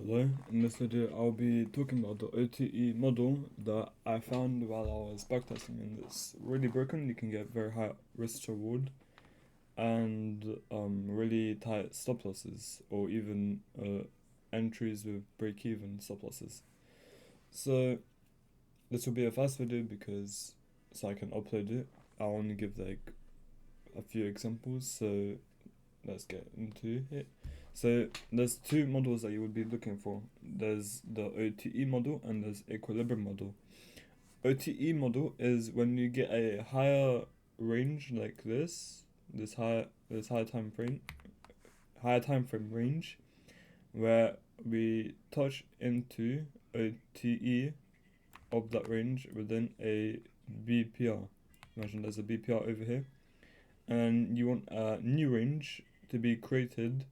Hello, in this video I'll be talking about the OTE model that I found while I was backtesting, and it's really broken. You can get very high risk to reward and really tight stop losses, or even entries with break-even stop losses. So this will be a fast video because so I can upload it. I'll only give like a few examples, so let's get into it. So there's two models that you would be looking for. There's the OTE model and there's equilibrium model. OTE model is when you get a higher range like this higher time frame range, where we touch into OTE of that range within a BPR. Imagine there's a BPR over here, and you want a new range to be created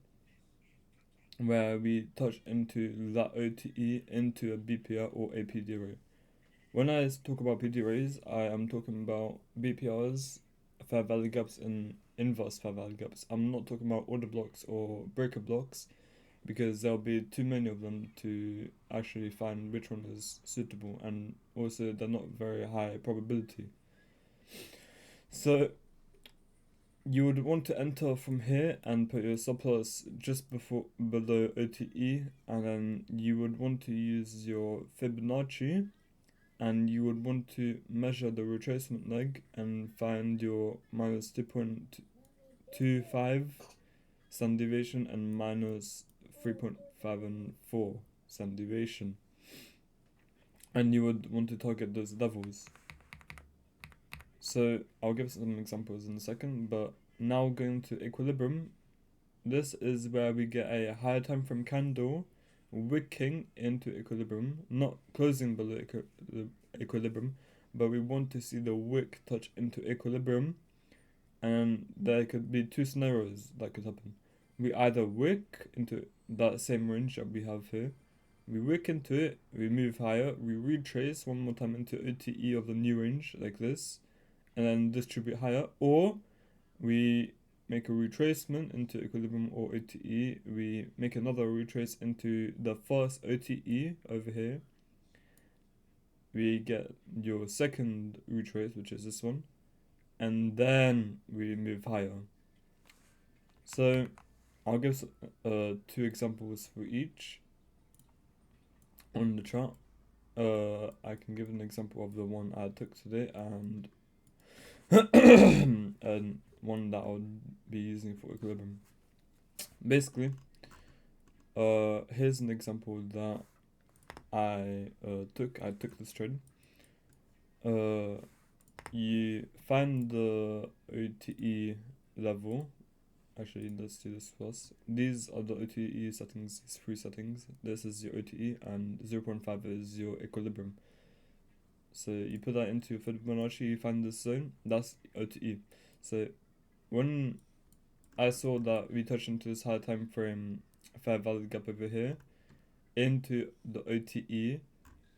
where we touch into that OTE into a BPR or a PD array. When I talk about PD arrays, I am talking about BPRs, fair value gaps, and inverse fair value gaps. I'm not talking about order blocks or breaker blocks because there'll be too many of them to actually find which one is suitable, and also they're not very high probability. So you would want to enter from here and put your stop loss just below OTE, and then you would want to use your Fibonacci, and you would want to measure the retracement leg and find your minus 2.25 standard deviation and minus 3.54 standard deviation, and you would want to target those levels. So I'll give some examples in a second, but now going to equilibrium, this is where we get a higher time frame candle wicking into equilibrium, not closing below equilibrium, but we want to see the wick touch into equilibrium, and there could be two scenarios that could happen. We either wick into that same range that we have here, we wick into it, we move higher, we retrace one more time into OTE of the new range like this, and then distribute higher, or we make a retracement into equilibrium or OTE, we make another retrace into the first OTE over here, we get your second retrace, which is this one, and then we move higher. So I'll give two examples for each on the chart. I can give an example of the one I took today and and one that I would be using for equilibrium. Basically, here's an example that I took. I took this trade. You find the OTE level. Actually, let's do this first. These are the OTE settings, these three settings. This is your OTE, and 0.5 is your equilibrium. So you put that into Fibonacci, you find this zone, that's OTE. So when I saw that we touched into this high time frame fair value gap over here into the OTE,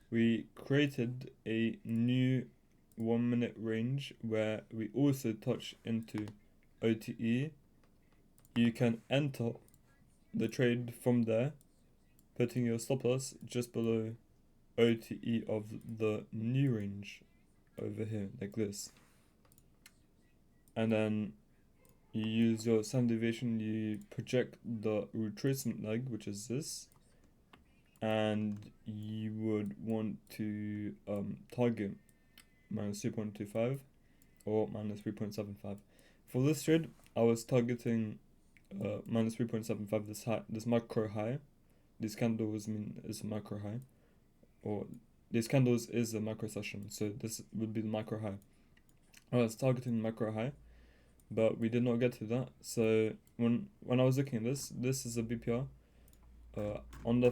we created a new 1 minute range where we also touch into OTE. You can enter the trade from there, putting your stop loss just below OTE of the new range over here, like this. And then you use your standard deviation, you project the retracement leg, which is this, and you would want to target minus 2.25 or minus 3.75. For this trade, I was targeting minus 3.75, this macro high. These candles is a macro high, or these candles is a macro session, so this would be the macro high. I was targeting the macro high, but we did not get to that. So when I was looking at this is a BPR on the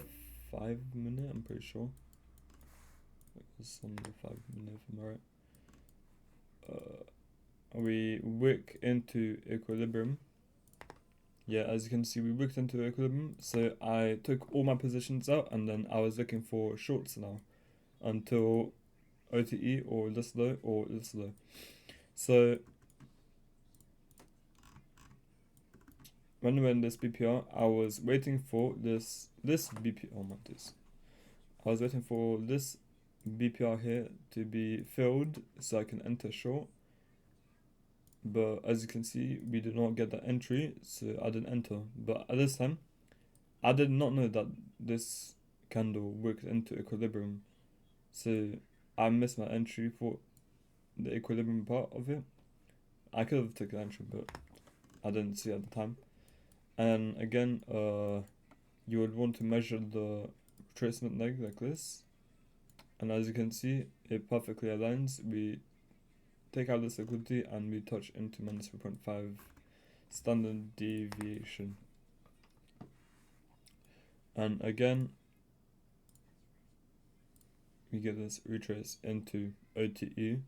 5 minute, I'm pretty sure. It's on the 5 minute, if I'm right. We wick into equilibrium. Yeah, as you can see, we wicked into equilibrium. So I took all my positions out, and then I was looking for shorts now until OTE or this low or this low. So when we're in this BPR, I was waiting for this BPR. Oh my days! I was waiting for this BPR here to be filled so I can enter short. But as you can see, we did not get the entry, so I didn't enter. But at this time, I did not know that this candle worked into equilibrium, so I missed my entry for the equilibrium part of it. I could have taken entry, but I didn't see at the time. And again, you would want to measure the retracement leg like this, and as you can see, it perfectly aligns. We take out this liquidity and we touch into minus 3.5 standard deviation. And again, we get this retrace into OTE.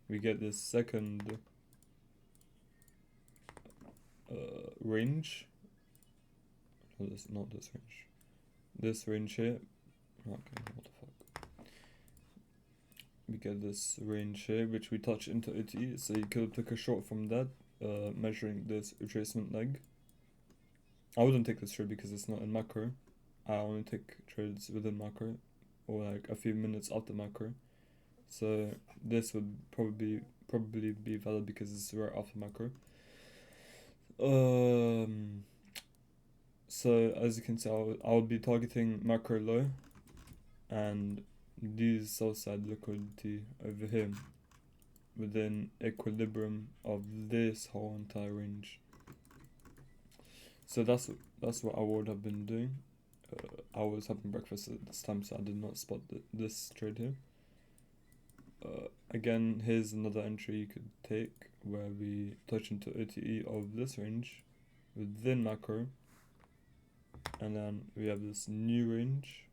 We get this second range. No, not this range. This range here. Okay, what the fuck. We get this range here, which we touch into OTE. So you could have took a short from that, measuring this retracement leg. I wouldn't take this trade because it's not in macro. I only take trades within macro, or like a few minutes after macro. So this would probably be valid because it's right after macro. So as you can see, I'll be targeting macro low, and these sell side liquidity over here within equilibrium of this whole entire range. So that's what I would have been doing. I was having breakfast at this time, so I did not spot this trade here. Again, here's another entry you could take where we touch into OTE of this range within macro, and then we have this new range.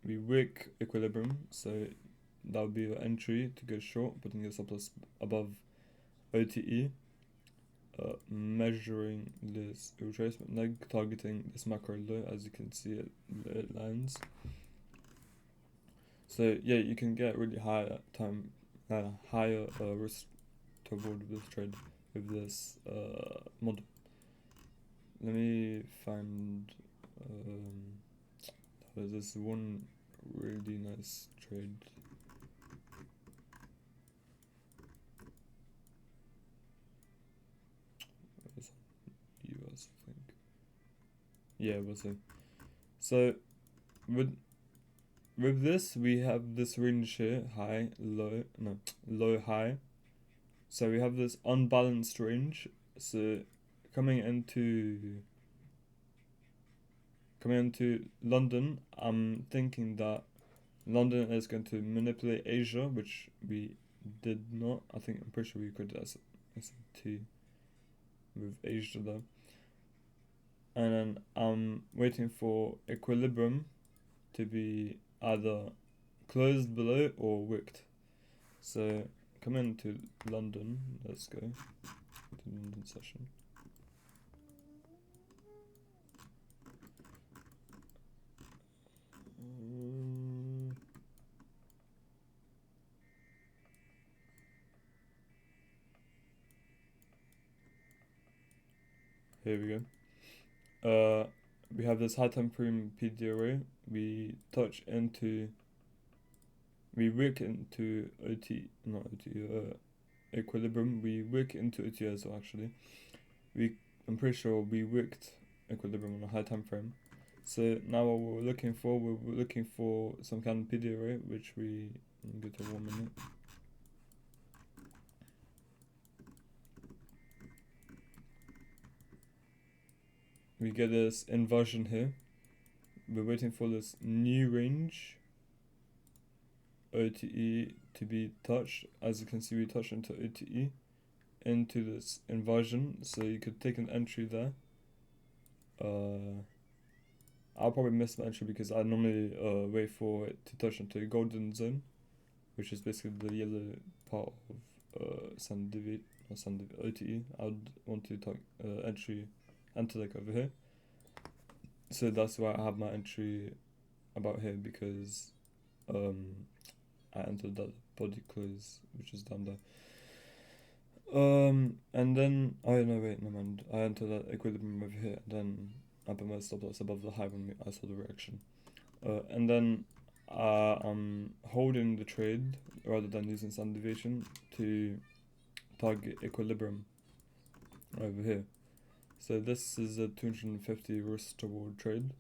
We wick equilibrium, so that would be your entry to go short, putting your stop loss above OTE. Measuring this retracement leg, targeting this macro low, as you can see it lines. So yeah, you can get really higher risk to avoid this trade with this model. Let me find there's this one really nice trade. US, I think. Yeah, we'll see. So with this, we have this range here, low, high. So we have this unbalanced range. So coming into London, I'm thinking that London is going to manipulate Asia, which we did not. I'm pretty sure we could SMT with Asia though. And then I'm waiting for equilibrium to be either closed below or wicked. So come into London. Let's go to London session. Here we go. We have this high time frame PDRA. We wick into equilibrium. We wick into OT as well, actually. I'm pretty sure we wicked equilibrium on a high time frame. So now what we're looking for some kind of PDRA, which we go to 1 minute. We get this inversion here. We're waiting for this new range OTE to be touched. As you can see, we touch into OTE into this inversion, so you could take an entry there. I'll probably miss my entry because I normally wait for it to touch into a golden zone, which is basically the yellow part of standard OTE. I would want to enter like over here. So that's why I have my entry about here, because I entered that body close, which is down there. And then, oh no, wait, no mind. I enter that equilibrium over here, and then I put my stop loss above the high when I saw the reaction. And then I'm holding the trade rather than using standard deviation to target equilibrium over here. So this is a 250 risk toward trade.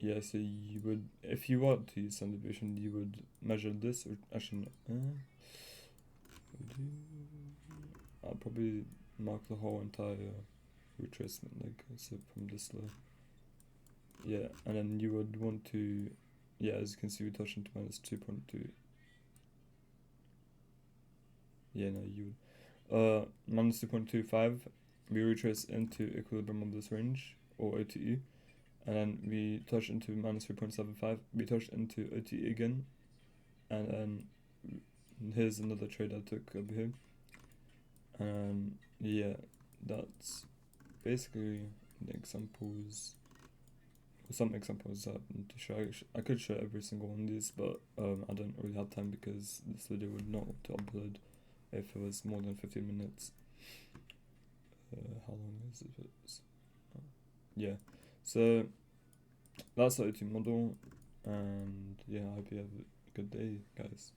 Yeah, so you would, if you want to use standard deviation, you would measure this, or actually, I'll probably mark the whole entire retracement, like, so from this low. Yeah, and then you would want to, yeah, as you can see, we touched into minus 2.2. Yeah, no, you would. Minus 2.25, we retrace into equilibrium of this range, or OTE, and then we touch into minus 3.75, we touch into OTE again, and then here's another trade I took over here. And yeah, that's basically the examples. Some examples to show. I could show every single one of these, but I don't really have time because this video would not want to upload if it was more than 15 minutes. How long is it? Yeah, so that's the OT model, and yeah, I hope you have a good day, guys.